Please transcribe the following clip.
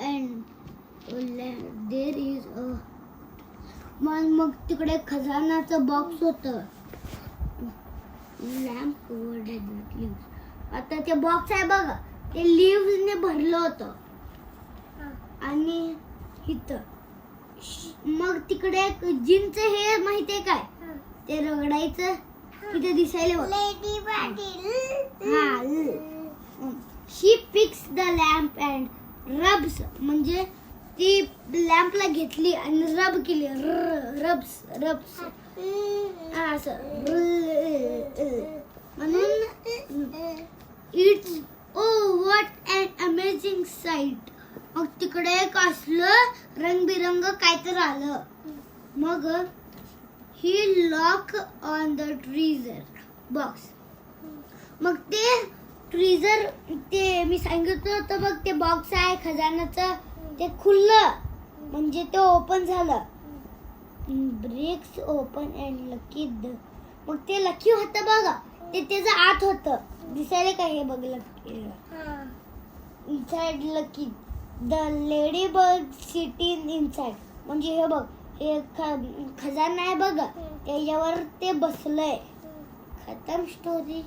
and there is a मग तिकडे खजानाचं box होतं. Lamp covered with leaves. आता ते बॉक्स आहे बघा, ते लीव्सने भरलं होतं. आणि इथं मग तिकडे जिनच हे माहितीये काय, ते रगडायचं तिथे दिसायला शी पिक्स द लॅम्प अँड रब्स, म्हणजे ती लॅम्पला घेतली आणि रब केली. रब्स रब्स असं म्हणून it's oh what an amazing sight. मग तिकडे एक असलं रंगबिरंग काहीतरी आलं. मग ही lock on the treasure box. मग ते ट्रेझर, ते मी सांगितलं होतं बघ, ते बॉक्स आहे खजानाचं, ते खुललं म्हणजे ते ओपन झालं. Breaks open and lucky. मग ते लकी होतं बघा, ते त्याचं आत होतं. दिसायला काय हे बघ, lucky inside lucky. The lady bird sitting inside, म्हणजे हे बघ, हे खजाना आहे बघ, त्याच्यावर ते बसलंय. खतम स्टोरी.